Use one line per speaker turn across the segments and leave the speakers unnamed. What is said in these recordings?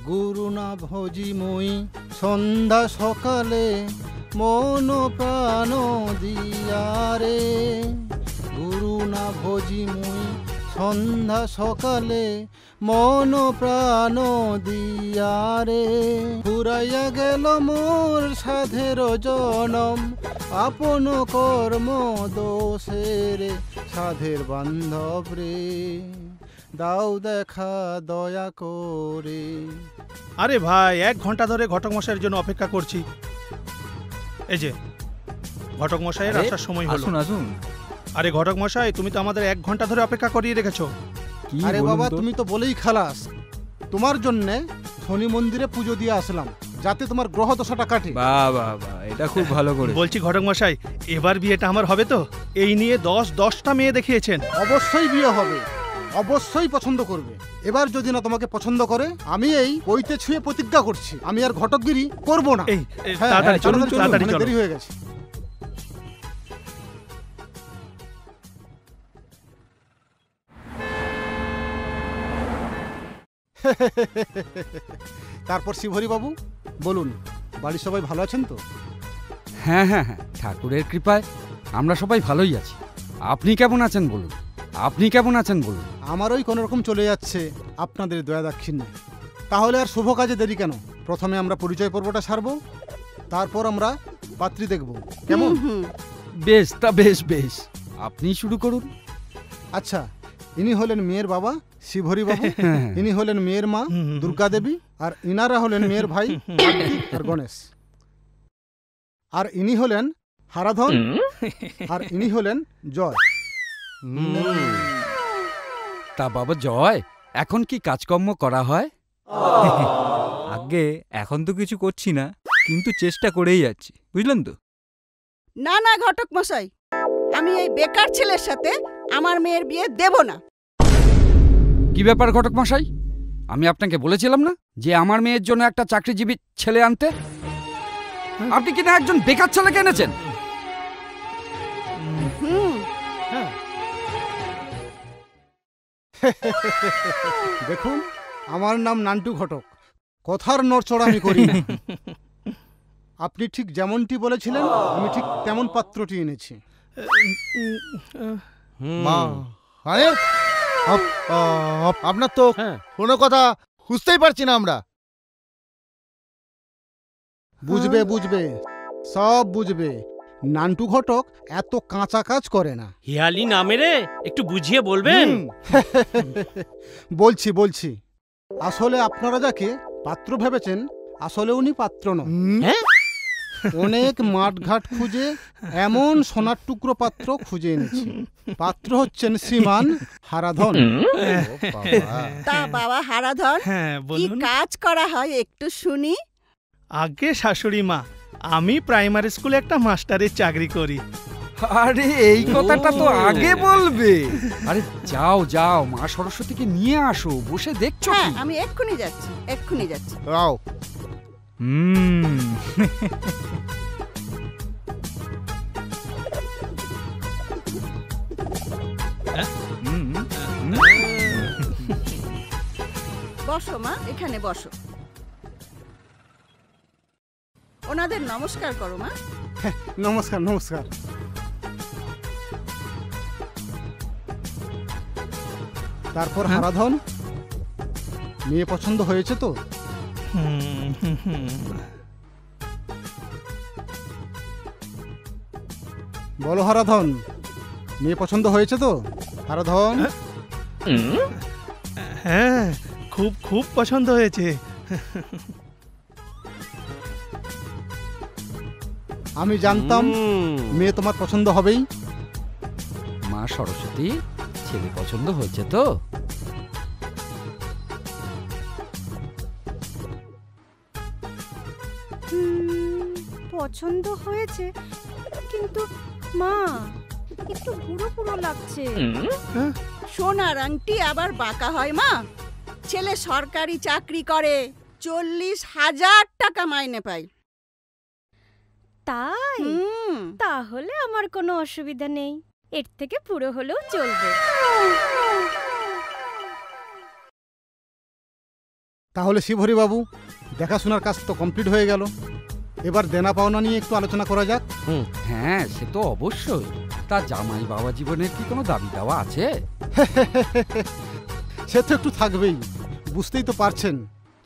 গুরু না ভজি মই সন্ধ্যা সকালে মন প্রাণ দিয়ারে। গুরু না ভজি মই সন্ধ্যা সকালে মন প্রাণ দিয়ারে। ফুরাইয়া গেল মোর সাধের জনম আপন কর্ম দোষেরে। সাধের বান্ধব রে দাও দেখা দয়া করে।
আরে ভাই 1 ঘন্টা ধরে ঘটক মশাইয়ের জন্য অপেক্ষা করছি। এই যে ঘটক মশাইয়ের আসার সময় হলো।
আসুন আসুন।
আরে ঘটক মশাই, তুমি তো আমাদের 1 ঘন্টা ধরে অপেক্ষা করিয়ে রেখেছো।
আরে বাবা, তুমি তো বলেই খালাস। তোমার জন্যে শনি মন্দিরে পুজো দিয়ে আসলাম যাতে তোমার গ্রহ দশাটা কাটে।
বাহ বাহ বাহ, এটা খুব ভালো করে।
বলছি ঘটক মশাই, এবার বিয়েটা আমার হবে তো? এই নিয়ে 10টা মেয়ে দেখিয়েছেন।
অবশ্যই বিয়ে হবে, অবশ্যই পছন্দ করবে। এবার যদি না তোমাকে পছন্দ করে, আমি এই পইতে ছুঁয়ে প্রতিজ্ঞা করছি আমি আর ঘটকগিরি করব না।
এই তাড়াতাড়ি চলুন, তাড়াতাড়ি চলুন,
দেরি হয়ে গেছে। তারপর শিবহরি বাবু বলুন, বাড়ির সবাই ভালো আছেন তো?
হ্যাঁ হ্যাঁ হ্যাঁ, ঠাকুরের কৃপায় আমরা সবাই ভালোই আছি। আপনি কেমন আছেন বলুন? আপনি কেমন আছেন বলুন?
আমারই কোনো রকম চলে যাচ্ছে আপনাদের দয়া দাক্ষিণ্যে। তাহলে আর শুভ কাজে দেরি কেন? প্রথমে আমরা পরিচয় পর্বটা সারবো, তারপর আমরা পাত্রী দেখব, কেমন?
বেশ, তা বেশ বেশ, আপনি শুরু করুন।
আচ্ছা, ইনি হলেন মেয়ের বাবা শিবহরি বাবু, ইনি হলেন মেয়ের মা দুর্গা দেবী, আর ইনারা হলেন মেয়ের ভাই কার্তিক আর গণেশ, আর ইনি হলেন হারাধন, আর ইনি হলেন জয়।
তা বাবা জয়, এখন কি কাজকর্ম করা হয়?
আগে এখন তো কিছু করছি না, কিন্তু চেষ্টা করেই যাচ্ছি, বুঝলেন তো?
না না ঘটক মশাই, আমি এই বেকার ছেলের সাথে আমার মেয়ের বিয়ে দেব না।
কি ব্যাপার ঘটক মশাই, আমি আপনাকে বলেছিলাম না যে আমার মেয়ের জন্য একটা চাকরিজীবী ছেলে আনতে? আপনি কিনা একজন বেকার ছেলেকে এনেছেন।
দেখুন, আমার নাম নান্টু ঘটক, কথার নড়চড় আমি করি না। আপনি ঠিক যেমনটি বলেছিলেন আমি ঠিক তেমন পাত্রটি এনেছি।
আরে আপনার তো কোনো কথা বুঝতেই পারছি না আমরা।
বুঝবে বুঝবে, সব বুঝবে। নান্টু ঘটক এত কাঁচা কাজ করে না।
হিয়ালি নামে রে, একটু বুঝিয়ে বলবেন?
বলছি বলছি, আসলে আপনারা যাকে পাত্র ভেবেছেন আসলে উনি পাত্র নন। অনেক মাঠঘাট খুঁজে এমন সোনার টুকরো পাত্র খুঁজে এনেছি। পাত্র হচ্ছেন শ্রীমান হারাধন।
তা বাবা হারাধন, কি কাজ করা হয় একটু শুনি।
আগে শাশুড়ি মা, আমি প্রাইমারি স্কুলে একটা মাস্টারের চাকরি করি।
আরে এই কথাটা তো আগে বলবে। আরে যাও যাও, মা সরস্বতীকে নিয়ে আসো, বসে দেখছো?
হ্যাঁ, আমি এক্ষুনি যাচ্ছি, এক্ষুনি যাচ্ছি।
যাও।
বসো মা, এখানে বসো। ওনাদের নমস্কার করো মা।
নমস্কার নমস্কার। তারপর হারাধন, মেয়ে পছন্দ হয়েছে তো? বলো হারাধন, মেয়ে পছন্দ হয়েছে তো? হারাধন,
হ্যাঁ, খুব খুব পছন্দ হয়েছে।
আমি জানতাম মেয়ে তোমার পছন্দ হবেই।
মা সরস্বতী, ছেলে পছন্দ হয়েছে তো?
পছন্দ হয়েছে, কিন্তু মা একটু পুরো পুরো লাগছে।
সোনার আংটি আবার বাঁকা হয় মা? ছেলে সরকারি চাকরি করে, 40,000 টাকা মাইনে পায়।
তাই? তাহলে আমার কোনো অসুবিধা নেই, এর থেকে পুরো হলেও চলবে।
তাহলে শিবহরি বাবু, দেখাশোনার কাজ তো কমপ্লিট হয়ে গেল, এবার দেনা পাওনা নিয়ে একটু আলোচনা করা যাক।
হ্যাঁ, সে তো অবশ্যই। তা জামাই বাবা জীবনের কি কোনো দাবি দাওয়া আছে?
সে তো একটু থাকবেই, বুঝতেই তো পারছেন,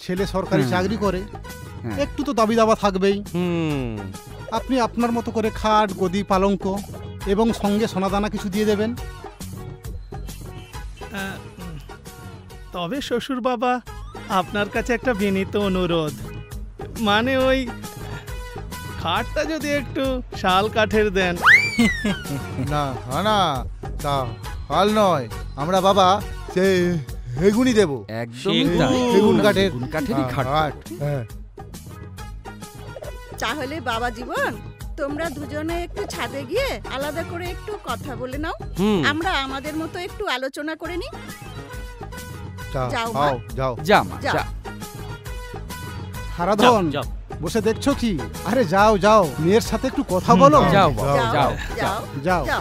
ছেলে সরকারি চাকরি করে, একটু তো দাবি দাওয়া থাকবেই। আপনি আপনার মতো করে খাট, গদি, পালঙ্ক এবং সঙ্গে সোনাদানা কিছু দিয়ে দেবেন।
তবে শ্বশুর বাবা, আপনার কাছে একটা বিনীত অনুরোধ, মানে ওই খাটটা যদি একটু শাল কাঠের দেন।
না না, তা হাল নয়, আমরা বাবা সে হেগুনি দেব।
একদমই
সেগুন।
তাই।
সেগুন কাঠের।
সেগুন কাঠেরই খাট।
হ্যাঁ।
তাহলে বাবা জীবন, তোমরা দুজনে একটু ছাদে গিয়ে আলাদা করে একটু কথা বলে নাও, আমরা আমাদের মতো একটু আলোচনা করে নিই। যাও মা।
যাও
যা মা,
যাও।
যা।
হারাধন,
যাও।
বসে দেখছো কি? আরে যাও যাও, মেয়ের সাথে একটু কথা বলো।
যাও বাবা,
যাও
যাও।
যাও
যাও।
যাও।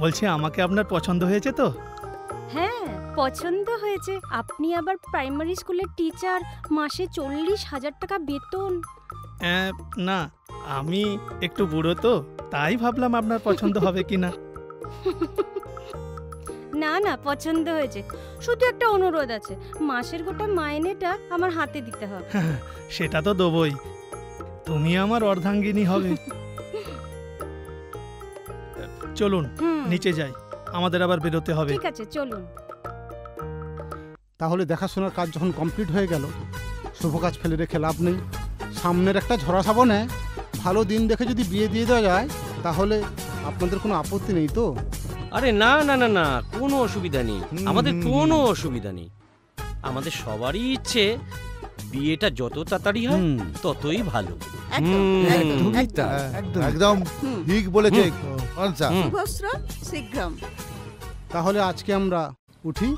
বলছি, আমাকে আপনার পছন্দ হয়েছে তো?
হ্যাঁ, পছন্দ হয়েছে। আপনি আবার প্রাইমারি স্কুলের টিচার, মাসে 40,000 টাকা বেতন।
না, আমি একটু বুড়ো তো, তাই ভাবলাম আপনার পছন্দ হবে কিনা।
না না, পছন্দ হয়েছে। শুধু একটা অনুরোধ আছে, মাসের গোটা মাইনেটা আমার হাতে দিতে হবে।
সেটা তো দেবই, তুমি আমার অর্ধাঙ্গিনী হবে। চলুন নিচে যাই, আমাদের আবার বেরোতে হবে।
ঠিক আছে, চলুন।
তাহলে দেখাশোনার কাজ যখন কমপ্লিট হয়ে গেল, শুভ কাজ ফেলে রেখে লাভ নেই। সামনের একটা ঝরা শ্রাবণে ভালো দিন দেখে যদি বিয়ে দিয়ে দেওয়া যায়, তাহলে আপনাদের কোনো আপত্তি নেই তো?
আরে না না না না, কোনো অসুবিধা নেই, আমাদের কোনো অসুবিধা নেই। আমাদের সবারই ইচ্ছে বিয়েটা যত তাড়াতাড়ি হয় ততই ভালো।
একদম, একদম,
একদমই
একদম।
তাই।
একদম ঠিক বলেছে কনসা।
শুভশ্র শীঘ্রম।
তাহলে আজকে আমরা উঠি।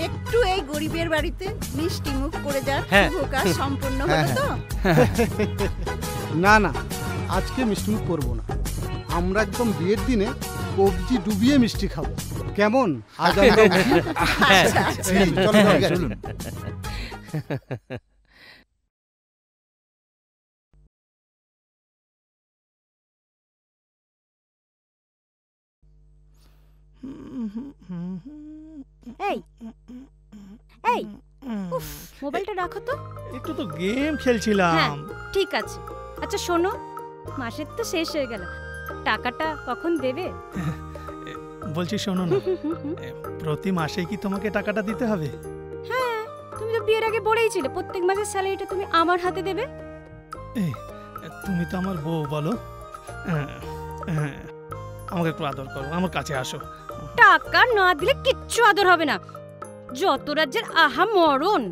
একটু এই গরিবের বাড়িতে মিষ্টি মুখ করে যান,
হ্যাঁ।
শুভ কাজ সম্পূর্ণ হলো তো?
না না, আজকে মিষ্টিমুখ করবো না, আমরা একদম বিয়ের দিনে কবজি ডুবিয়ে মিষ্টি খাবো, কেমন? আজ আমরা উঠি।
আচ্ছা, আচ্ছা।
চলো, চলো, চলুন।
এই এই, উফ, মোবাইলটা রাখো তো।
একটু তো গেম খেলছিলাম।
হ্যাঁ, ঠিক আছে। আচ্ছা শোনো, মাসের তো শেষ হয়ে গেল, টাকাটা কখন দেবে?
বলছি শোনো না, প্রতি মাসে কি তোমাকে টাকাটা দিতে হবে?
হ্যাঁ, তুমি তো বিয়ের আগে বলেইছিলে প্রত্যেক মাসের স্যালারিটা তুমি আমার হাতে দেবে।
এই, তুমি তো আমার বউ, বলো। আমাকে একটু আদর করো, আমার কাছে আসো।
টাকা না দিলে কিচ্ছু আদর হবে না, যত রাজ্যের আহা মরণ।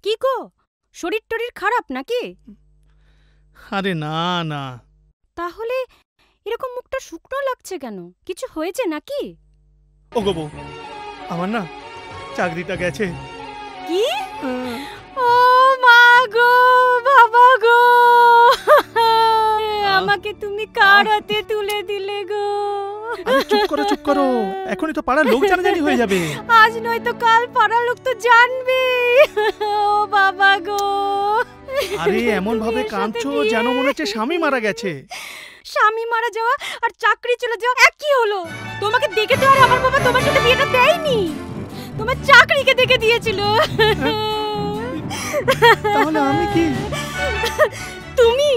কি গো, শরীর টরীর খারাপ নাকি?
আরে না না।
তাহলে এরকম মুখটা শুকনো লাগছে কেন? কিছু হয়েছে নাকি?
ও গো বউ, আমার না চাকরিটা গেছে।
কি? ও মা গো, বাবা গো, আমাকে তুমি কার হাতে তুলে দিলে গো?
আরে চুপ করো, চুপ করো, এখনই তো পাড়ার লোক জানাজানি হয়ে যাবে।
আজ নয় তো কাল পাড়ার লোক তো জানবে। ও বাবা গো।
আরে এমন ভাবে কাঁদছো যেন মনে হচ্ছে স্বামী মারা গেছে।
স্বামী মারা যাওয়া আর চাকরি চলে যাওয়া একই হলো। তোমাকে দেখে তো আর আমার বাবা তোমার সাথে বিয়েটা দেয়নি, তোমার চাকরিকে দেখে দিয়েছিল।
তাহলে আমি কি?
তুমি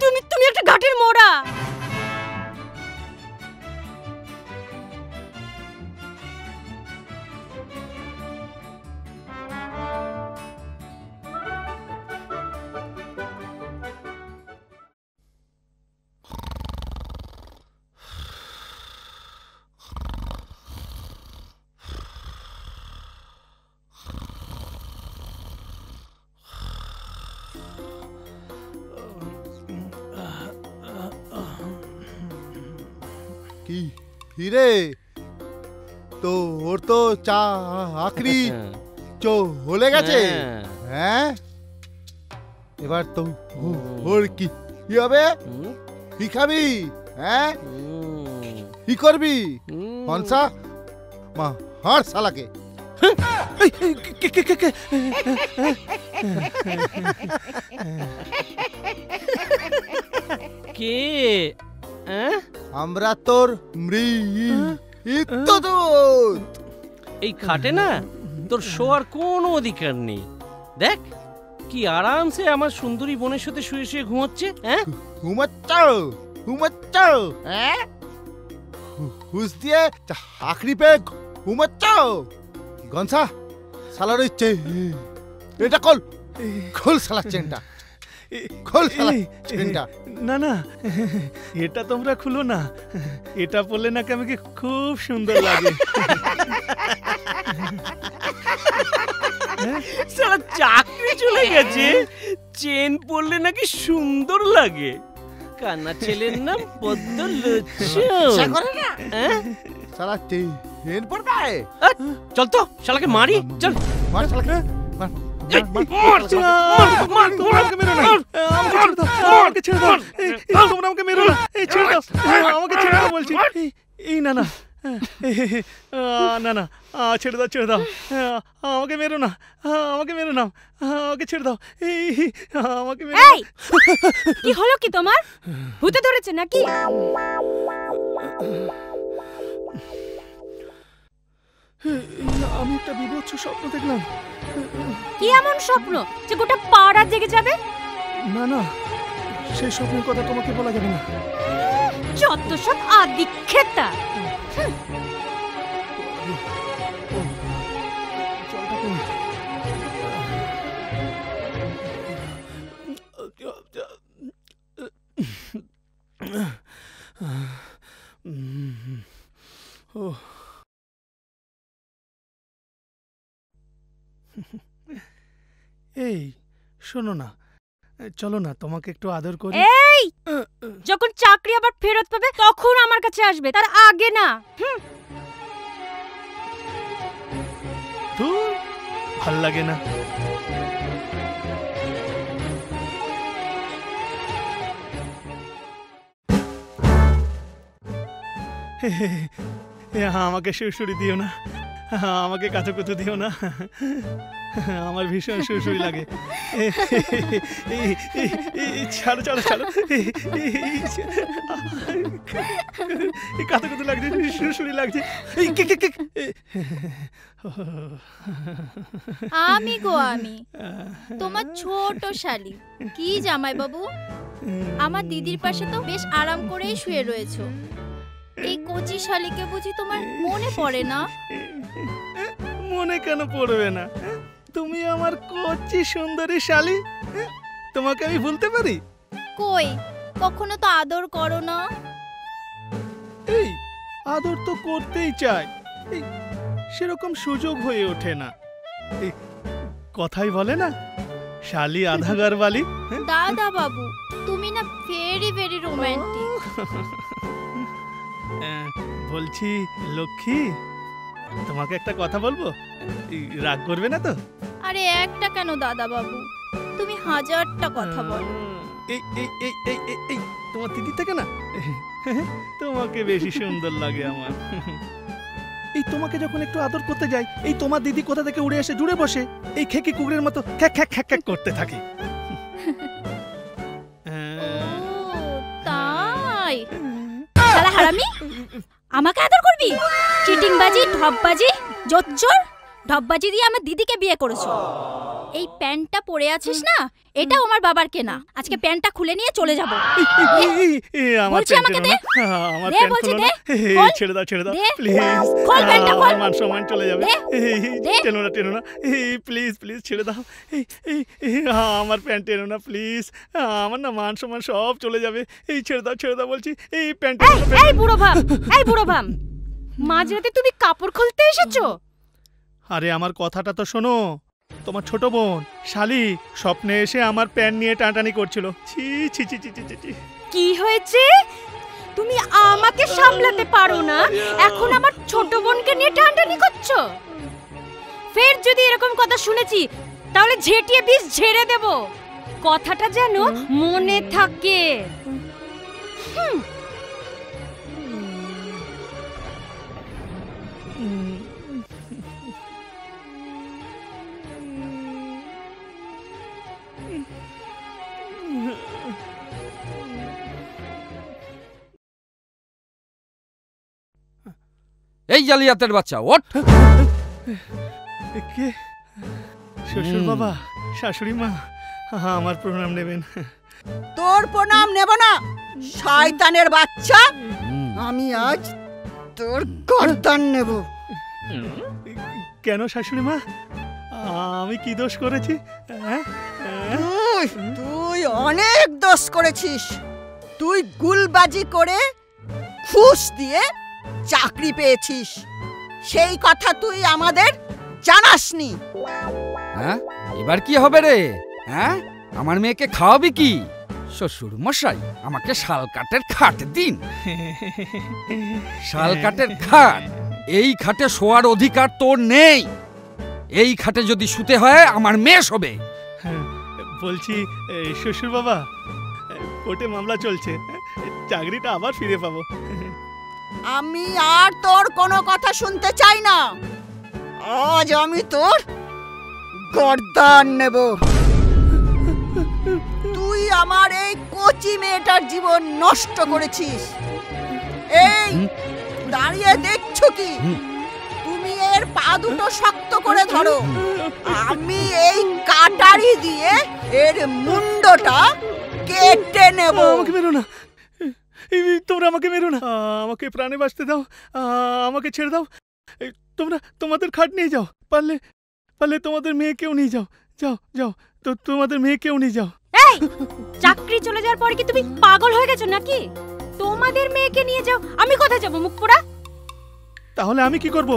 তুমি তুমি একটা ঘাটের মোড়া।
হিরে তো ওর তো চাকরি চলে গেছে। হ্যাঁ, এবার তো ওর কি হবে? কি খাবি? হ্যাঁ, কি করবি? হনসা মা হার শালাকে।
কে?
আমরা তোর মৃত্যু।
এই খাটে না তোর শোয়ার কোনো অধিকার নেই। দেখ কি আরামসে আমার সুন্দরী বোনের সাথে শুয়ে শুয়ে ঘুমাচ্ছে। হ্যাঁ,
ঘুমাচ্ছ হ্যাঁ, হুস দিয়ে চাকরি পেয়ে ঘুমাচ্ছ। গনসা শালার ইচ্ছে এটা খোল শালা চেনটা, খোল শালা চেনটা।
না না, এটা তোমরা খুলো না, এটা পরলে নাকি আমাকে খুব সুন্দর লাগে।
শালা চাকরি চলে গেছে, চেন পরলে নাকি সুন্দর লাগে। কান্না ছেলের নাম পদ্মলোচন।
শালা চেন পরবে?
চল তো শালাকে মারি, চল
মার শালাকে, মার।
আমাকে মেরো না, আমাকে ছেড়ে দাও, তোমরা আমাকে মেরো না, ছেড়ে দাও, আমাকে ছেড়ে দাও বলছি। এই না না না না, ছেড়ে দাও, ছেড়ে দাও, আমাকে মেরো না, আমাকে মেরো না, আমাকে ছেড়ে দাও, আমাকে মেরো।
কি হলো কি তোমার? ভূতে ধরেছে নাকি?
আমি একটা বিভৎস স্বপ্ন দেখলাম।
কি এমন স্বপ্ন যে গোটা পাড়া জেগে যাবে?
না না, সেই স্বপ্নের কথা তোমাকে বলা যাবে না।
যত সব আদিক্ষেতা।
এই শোনো না, চলো না তোমাকে একটু আদর করি।
এই যখন চাকরি আবার ফেরত পাবে তখন আমার কাছে আসবে, তার আগে না।
ধুর, ভাল লাগে না। আমাকে সুরসুরি দিও না, আমাকে কাচুকুচু দিও না, আমার ভীষণ সুরসুরি লাগে। ছাড়ো ছাড়ো ছাড়ো, কাচুকুচু লাগছে, সুরসুরি লাগছে।
আমি গো আমি তোমার ছোট শালি। কি জামাই বাবু, আমার দিদির পাশে তো বেশ আরাম করেই শুয়ে রয়েছো। এই কচি শালিকে বুঝি তোমার মনে পড়ে না?
মনে কেন পড়বে না? তুমি আমার কচি সুন্দরী শালি, তোমাকে আমি ভুলতে পারি?
কই, কখনো তো আদর করো না।
এই আদর তো করতেই চাই, এই সেরকম সুযোগ হয়ে ওঠে না। এই কথাই বলে না, শালি আধা ঘরবালি।
দাদা বাবু, তুমি না ভেরি ভেরি রোমান্টিক।
বলছি লক্ষ্মী, তোমাকে একটা কথা বলবো, রাগ করবে না তো?
আরে একটা কেন দাদা বাবু, তুমি হাজারটা কথা বলো।
এই এই এই এই এই তোমার দিদি থেকে না, তোমাকে বেশি সুন্দর লাগে আমার। এই তোমাকে যখন একটু আদর করতে যাই, এই তোমার দিদি কোথা থেকে উড়ে এসে জুড়ে বসে এই খেকি কুকুরের মতো খ্যাক খ্যাক খ্যাক খ্যাক করতে থাকে।
তাই শালা হারামি, আমাকে আদর করবি? চিটিংবাজি, ঢপবাজি, জোচ্চোর, ঢপবাজি দিয়ে আমার দিদিকে বিয়ে করেছো। এই প্যান্টটা পরে আছিস না, এটাও আমার বাবার কেনা। আজকে প্যান্টটা খুলে নিয়ে চলে যাবো। বলছি আমাকে দে, দে বলছি দে।
ছেড়ে দাও, ছেড়ে দাও প্লিজ, আমার মান সম্মান চলে যাবে। টেনো না, টেনো না, প্লিজ প্লিজ ছেড়ে দাও। আমার প্যান্ট টেনো না প্লিজ, আমার না মান সম্মান সব চলে যাবে। এই ছেড়ে দাও বলছি, এই প্যান্ট।
এই বুড়ো ভাম, এই বুড়ো ভাম, মাঝরাতে তুমি কাপড় খুলতে এসেছো?
আরে আমার কথাটা তো শোনো, তোমার ছোট বোন শালি স্বপ্নে এসে আমার প্যান্ট নিয়ে টানাটানি করছিল। ছি ছি ছি ছি ছি ছি।
কি হয়েছে? তুমি আমাকে সামলাতে পারো না, এখন আমার ছোট বোনকে নিয়ে টানটানি করছো? ফের যদি এরকম কথা শুনেছি তাহলে ঝেঁটিয়ে বিষ ঝেড়ে দেব, কথাটা যেন মনে থাকে।
এই জালিয়াতের বাচ্চা, ওঠ!
কে? শ্বশুর বাবা, শাশুড়ি মা, আমার প্রণাম নেবেন।
তোর প্রণাম নেব না, শয়তানের বাচ্চা। আমি আজ তোর গর্দান নেব।
কেন শাশুড়ি মা, আমি কি দোষ করেছি?
তুই অনেক দোষ করেছিস। তুই গুলবাজি করে ঘুষ দিয়ে চাকরি পেয়েছিস, সেই কথা তুই আমাদের জানাসনি।
হ্যাঁ, এবার কি হবে রে? হ্যাঁ, আমার মেয়েকে খাওয়াবি কি? শ্বশুর মশাই, আমাকে শাল কাঠের খাট দিন। শাল কাঠের খাট, এই খাটে শোয়ার অধিকার তোর নেই। এই খাটে যদি শুতে হয় আমার মেয়ে শোবে।
বলছি শ্বশুর বাবা, কোর্টে মামলা চলছে, চাকরিটা আবার ফিরে পাবো।
আমি আর তোর কোনো কথা শুনতে চাই না। আজ আমি তোর গর্দান নেব। তুই আমার এই কচি মেয়েটার জীবন নষ্ট করেছিস। এই দাঁড়িয়ে দেখছো কি? তুমি এর পা দুটো শক্ত করে ধরো, আমি এই কাটারি দিয়ে এর মুন্ডটা কেটে নেব।
আমাকে মেরো না, তোমরা আমাকে মেরো না, আমাকে প্রাণে বাঁচতে দাও, আমাকে ছেড়ে দাও। তোমরা তোমাদের খাট নিয়ে যাও, পারলে তোমাদের মেয়েকেও নিয়ে যাও। যাও যাও, তো তোমাদের মেয়েকেও নিয়ে যাও।
এই, চাকরি চলে যাওয়ার পরে কি তুমি পাগল হয়ে গেছো নাকি? তোমাদের মেয়েকে নিয়ে যাও, আমি কোথায় যাব মুখ পোড়া?
তাহলে আমি কি করব?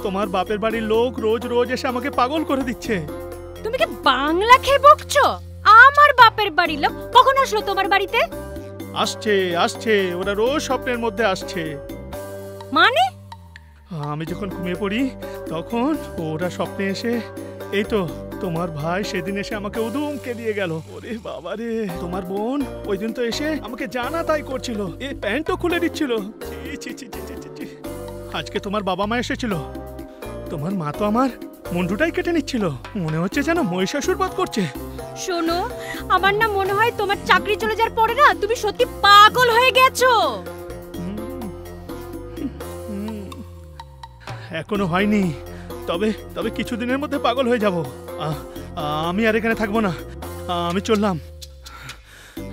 তোমার বাপের বাড়ির লোক রোজ রোজ এসে আমাকে পাগল করে দিচ্ছে।
তুমি কি বাংলা খেয়ে বকছো? আমার বাপের বাড়ির লোক কখন আসলো তোমার বাড়িতে?
আসছে, ওরা রোজ স্বপ্নের মধ্যে আসছে।
মানে?
আমি যখন ঘুমিয়ে পড়ি তখন ওরা স্বপ্নে এসে, এই তো তোমার ভাই সেদিন এসে আমাকে উদুমকে দিয়ে গেল। ওরে বাবা রে, তোমার বোন ওই দিন তো এসে আমাকে জানা তাই করছিল, এই প্যান্টও খুলে দিচ্ছিল। আজকে তোমার বাবা মা এসেছিল, তোমার মা তো আমার মুন্ডুটাই কেটে নিচ্ছিল। মনে হচ্ছে যেন মহিষাসুর বধ করছে।
শোনো, আমার না মনে হয় তোমার চাকরি চলে যাওয়ার পরে না তুমি সত্যি পাগল হয়ে গেছো।
এখনো হয়নি, তবে কিছুদিনের মধ্যে পাগল হয়ে যাব। আমি আর এখানে থাকবো না, আমি চললাম।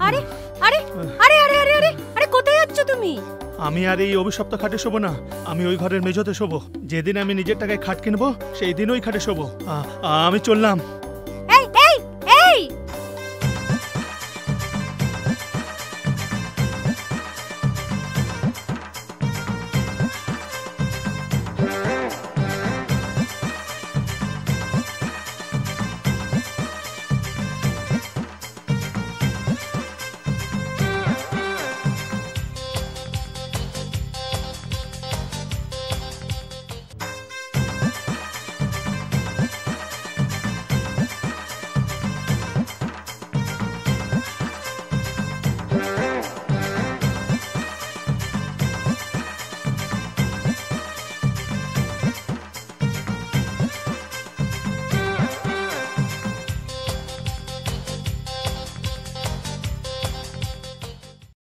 আরে আরে আরে আরে আরে আরে আরে কোথায় যাচ্ছ তুমি?
আমি আর এই অভিশপ্ত খাটে শোবো না, আমি ওই ঘরের মেঝোতে শোবো। যেদিন আমি নিজের টাকায় খাট কিনবো সেই দিন ওই খাটে শোবো। আমি চললাম।